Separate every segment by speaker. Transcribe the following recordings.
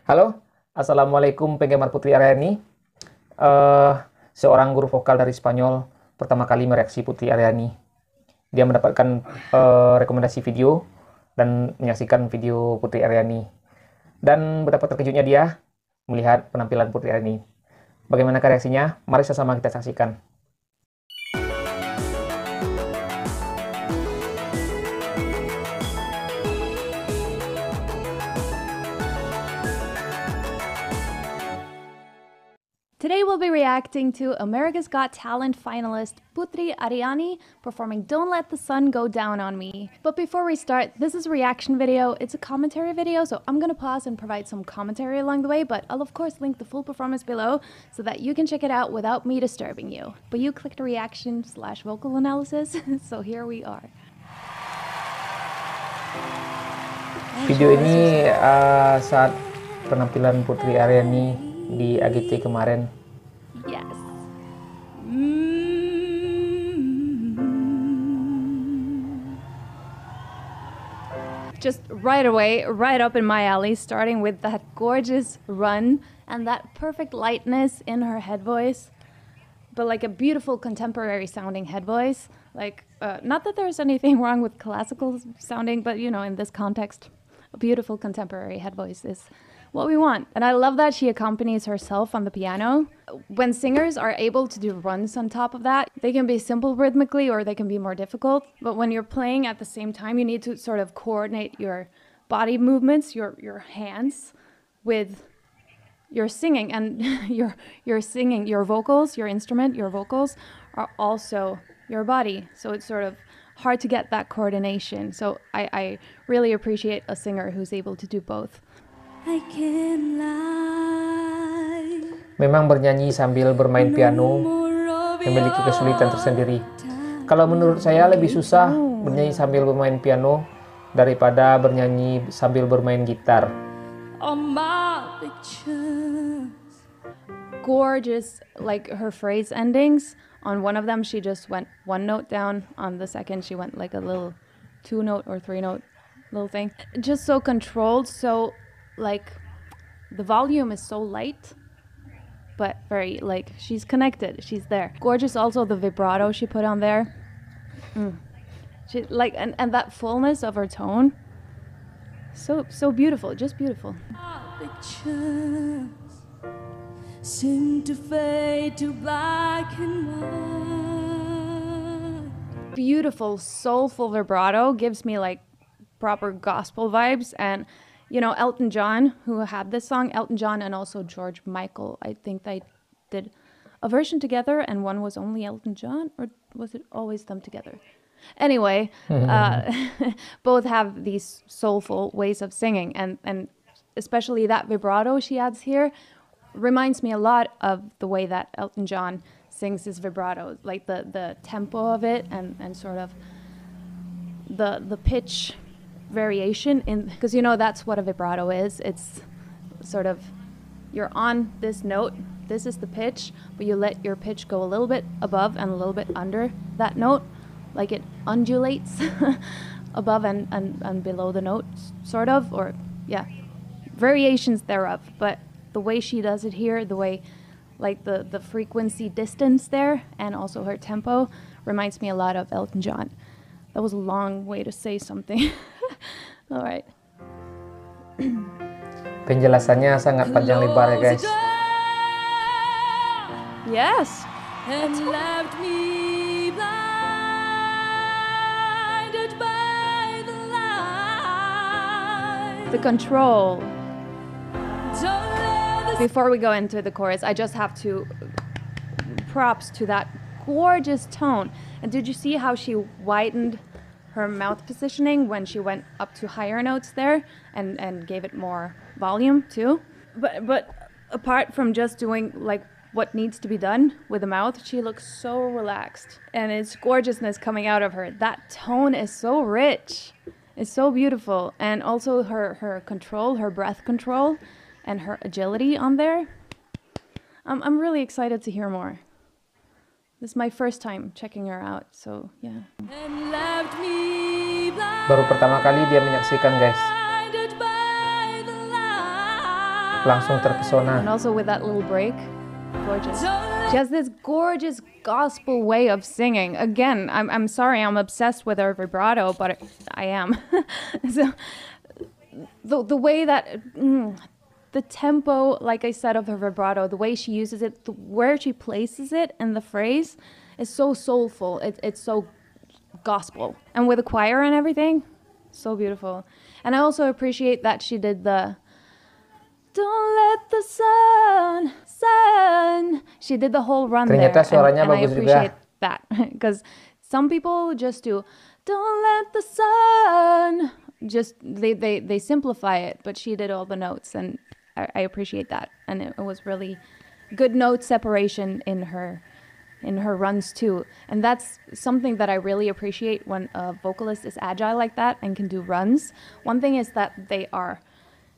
Speaker 1: Halo, Assalamualaikum penggemar Putri Aryani. Eh, Seorang guru vokal dari Spanyol pertama kali mereaksi Putri Aryani. Dia mendapatkan rekomendasi video dan menyaksikan video Putri Aryani. Dan betapa terkejutnya dia melihat penampilan Putri Aryani. Bagaimana reaksinya? Mari sama-sama kita saksikan.
Speaker 2: Today we'll be reacting to America's Got Talent finalist Putri Aryani performing Don't Let the Sun Go Down on Me. But before we start, this is a reaction video. It's a commentary video, so I'm gonna pause and provide some commentary along the way, but I'll of course link the full performance below so that you can check it out without me disturbing you. But you clicked reaction/vocal analysis, so here we are.
Speaker 1: Video ini saat penampilan Putri Aryani di AGT kemarin.
Speaker 2: Yes. Just right away, right up in my alley, starting with that gorgeous run and that perfect lightness in her head voice, but like a beautiful contemporary sounding head voice. Like, not that there's anything wrong with classical sounding, but you know, in this context, a beautiful contemporary head voice is what we want. And I love that she accompanies herself on the piano. When singers are able to do runs on top of that, they can be simple rhythmically or they can be more difficult. But when you're playing at the same time, you need to sort of coordinate your body movements, your hands with your singing. And your singing, your vocals, your instrument, your vocals are also your body. So it's sort of hard to get that coordination. So I really appreciate a singer who's able to do both.
Speaker 1: Memang bernyanyi sambil bermain piano memiliki kesulitan tersendiri. Kalau menurut saya lebih susah bernyanyi sambil bermain piano daripada bernyanyi sambil bermain gitar.
Speaker 2: Gorgeous, like her phrase endings. On one of them, she just went one note down. On the second, she went like a little 2-note or 3-note little thing. Just so controlled, so like the volume is so light, but very like she's connected, she's there. Gorgeous also the vibrato she put on there. She like and that fullness of her tone. So beautiful, just beautiful. Seem to fade to black and white. Beautiful, soulful vibrato gives me like proper gospel vibes. And you know, Elton John, who had this song, Elton John and also George Michael, I think they did a version together, and one was only Elton John, or was it always them together? Anyway, both have these soulful ways of singing, and especially that vibrato she adds here reminds me a lot of the way that Elton John sings his vibrato, like the tempo of it and sort of the pitch variation in, because you know that's what a vibrato is. It's sort of you're on this note, this is the pitch, but you let your pitch go a little bit above and a little bit under that note, like it undulates above and below the note, sort of, or yeah, variations thereof. But the way she does it here, the way like the frequency distance there and also her tempo reminds me a lot of Elton John. That was a long way to say something. All right.
Speaker 1: Penjelasannya sangat panjang lebar ya guys.
Speaker 2: Yes. And left me blinded by the light. The control. Before we go into the chorus, I just have to props to that gorgeous tone. And did you see how she widened her mouth positioning when she went up to higher notes there and gave it more volume too? But apart from just doing like what needs to be done with the mouth, she looks so relaxed, and it's gorgeousness coming out of her. That tone is so rich. It's so beautiful. And also her control, her breath control and her agility on there. I'm really excited to hear more. This is my first time checking her out, so yeah.
Speaker 1: Baru pertama kali dia menyaksikan guys. langsung terpesona.
Speaker 2: And also with that little break, gorgeous. She has this gorgeous gospel way of singing. Again, I'm sorry, I'm obsessed with her vibrato, but I am. So the way that the tempo, like I said, of her vibrato, the way she uses it, where she places it in the phrase, is so soulful. It's so gospel, and with the choir and everything, so beautiful. And I also appreciate that she did the "Don't let the sun." She did the whole run
Speaker 1: Ternyata
Speaker 2: there,
Speaker 1: suaranya
Speaker 2: and I
Speaker 1: bagus
Speaker 2: appreciate
Speaker 1: juga.
Speaker 2: that because some people just do "Don't let the sun." Just they simplify it, but she did all the notes, and I appreciate that. And it was really good note separation in her runs too. And that's something that I really appreciate when a vocalist is agile like that and can do runs. One thing is that they are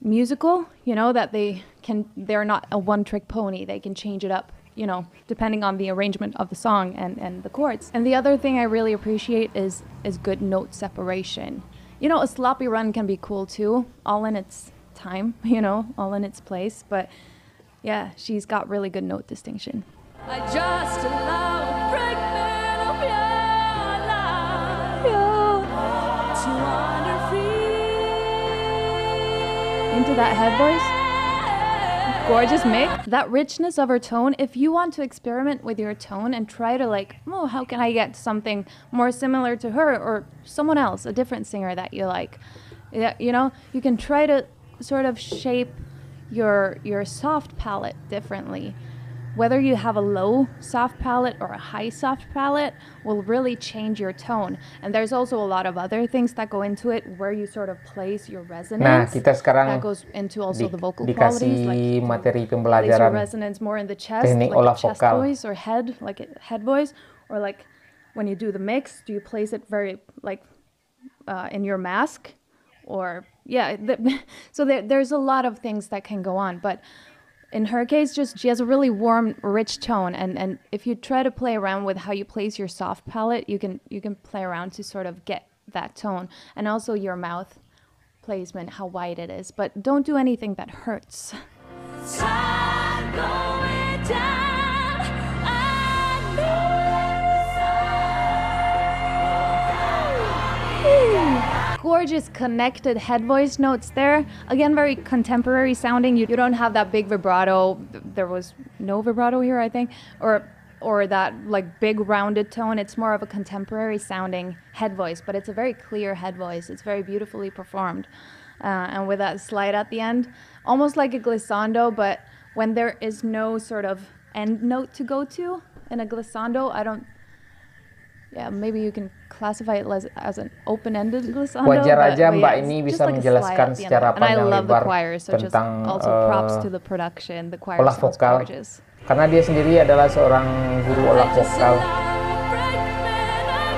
Speaker 2: musical, you know, that they're not a one-trick pony. They can change it up, you know, depending on the arrangement of the song and the chords. And the other thing I really appreciate is good note separation. You know, a sloppy run can be cool too, all in its time, you know, all in its place. But yeah, she's got really good note distinction.
Speaker 3: I just allow a fragment of your life to wander free
Speaker 2: Into that head voice. Gorgeous mix. That richness of her tone, if you want to experiment with your tone and try to like, oh, how can I get something more similar to her or someone else, a different singer that you like, you know, you can try to sort of shape your soft palette differently. Whether you have a low soft palette or a high soft palette will really change your tone. And there's also a lot of other things that go into it, where you sort of place your resonance.
Speaker 1: Nah, kita sekarang
Speaker 2: that goes into also the vocal qualities.
Speaker 1: dikasih
Speaker 2: Like
Speaker 1: materi
Speaker 2: place your
Speaker 1: pembelajaran
Speaker 2: resonance more in the chest,
Speaker 1: teknik
Speaker 2: like
Speaker 1: olah
Speaker 2: a chest
Speaker 1: vokal.
Speaker 2: voice or head, like a head voice, or like when you do the mix, do you place it very like in your mask, or yeah. So there's a lot of things that can go on, but. In her case, just she has a really warm, rich tone, and if you try to play around with how you place your soft palette, you can play around to sort of get that tone, and also your mouth placement, how wide it is. But don't do anything that hurts.
Speaker 3: Time going down, I know.
Speaker 2: Gorgeous connected head voice notes there. Again, very contemporary sounding. You don't have that big vibrato. There was no vibrato here, I think, or that like big rounded tone. It's more of a contemporary sounding head voice, but it's a very clear head voice. It's very beautifully performed. And with that slide at the end, almost like a glissando, but when there is no sort of end note to go to in a glissando, yeah, maybe you can classify it as an open-ended glissando.
Speaker 1: Wajar aja
Speaker 2: but
Speaker 1: Mbak
Speaker 2: yeah,
Speaker 1: ini
Speaker 2: it's
Speaker 1: bisa
Speaker 2: just like a
Speaker 1: menjelaskan
Speaker 2: slide at the end.
Speaker 1: secara
Speaker 2: And I
Speaker 1: panjang
Speaker 2: love the
Speaker 1: lebar
Speaker 2: choir, so just
Speaker 1: tentang
Speaker 2: also props to the production. The choir
Speaker 1: olah
Speaker 2: sounds
Speaker 1: vokal.
Speaker 2: gorgeous.
Speaker 1: Karena dia sendiri adalah seorang guru olah vokal,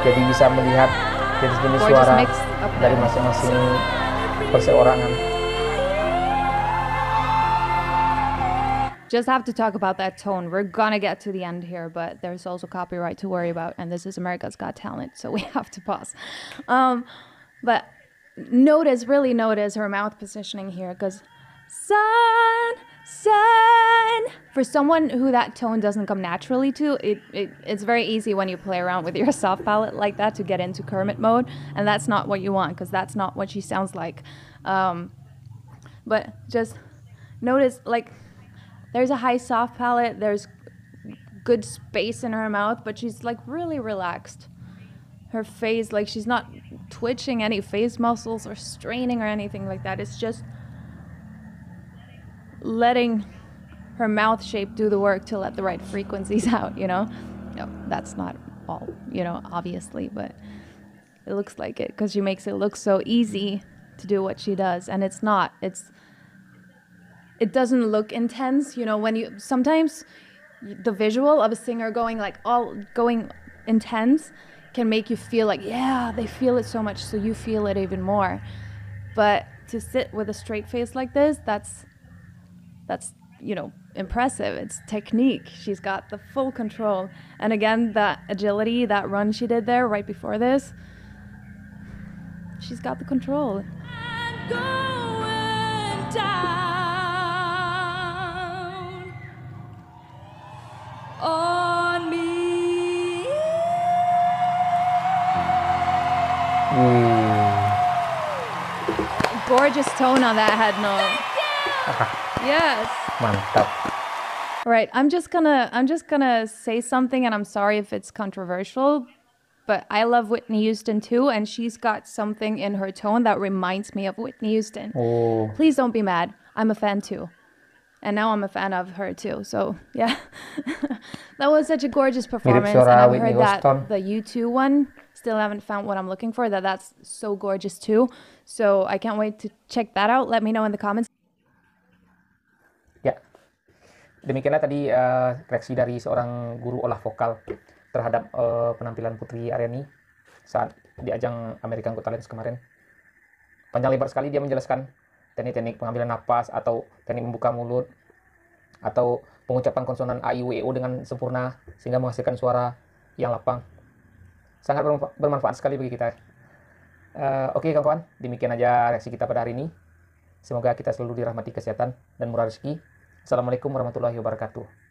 Speaker 1: jadi bisa melihat jenis-jenis
Speaker 2: Gorgeous
Speaker 1: suara
Speaker 2: mix up
Speaker 1: dari
Speaker 2: there.
Speaker 1: masing-masing perseorangan.
Speaker 2: Just have to talk about that tone. We're gonna get to the end here, but there's also copyright to worry about, and this is America's Got Talent, so we have to pause. But really notice her mouth positioning here, because sun. For someone who that tone doesn't come naturally to, it's very easy when you play around with your soft palette like that to get into Kermit mode, and that's not what you want, because that's not what she sounds like. But just notice, like, there's a high soft palette, there's good space in her mouth, but she's like really relaxed. Her face, like, she's not twitching any face muscles or straining or anything like that. It's just letting her mouth shape do the work to let the right frequencies out, you know? No, that's not all, you know, obviously, but it looks like it because she makes it look so easy to do what she does, and it's not. It doesn't look intense, you know, when you sometimes the visual of a singer going intense can make you feel like, yeah, they feel it so much, so you feel it even more. But to sit with a straight face like this, that's you know, impressive. It's technique. She's got the full control. And again, that agility, that run she did there right before this, she's got the control.
Speaker 3: I'm going down.
Speaker 2: gorgeous tone on that head note. Yes.
Speaker 1: Mantap.
Speaker 2: Right. I'm just gonna say something, and I'm sorry if it's controversial, but I love Whitney Houston too, and she's got something in her tone that reminds me of Whitney Houston.
Speaker 1: Oh,
Speaker 2: Please don't be mad. I'm a fan too. And now I'm a fan of her too. So yeah. That was such a gorgeous performance. And
Speaker 1: suara
Speaker 2: I've
Speaker 1: Whitney
Speaker 2: heard that
Speaker 1: Houston.
Speaker 2: the U2 one, still haven't found what I'm looking for. That's so gorgeous too. So I can't wait to check that out. Let me know in the comments.
Speaker 1: ya. Demikianlah tadi reaksi dari seorang guru olah vokal terhadap penampilan Putri Aryani saat di ajang American Got Talent kemarin. Panjang lebar sekali dia menjelaskan teknik-teknik pengambilan napas atau teknik membuka mulut atau pengucapan konsonan A, I, U, E, O dengan sempurna sehingga menghasilkan suara yang lapang. Sangat bermanfaat sekali bagi kita. Oke kawan-kawan, demikian aja reaksi kita pada hari ini. Semoga kita selalu dirahmati kesehatan dan murah rezeki. Assalamualaikum warahmatullahi wabarakatuh.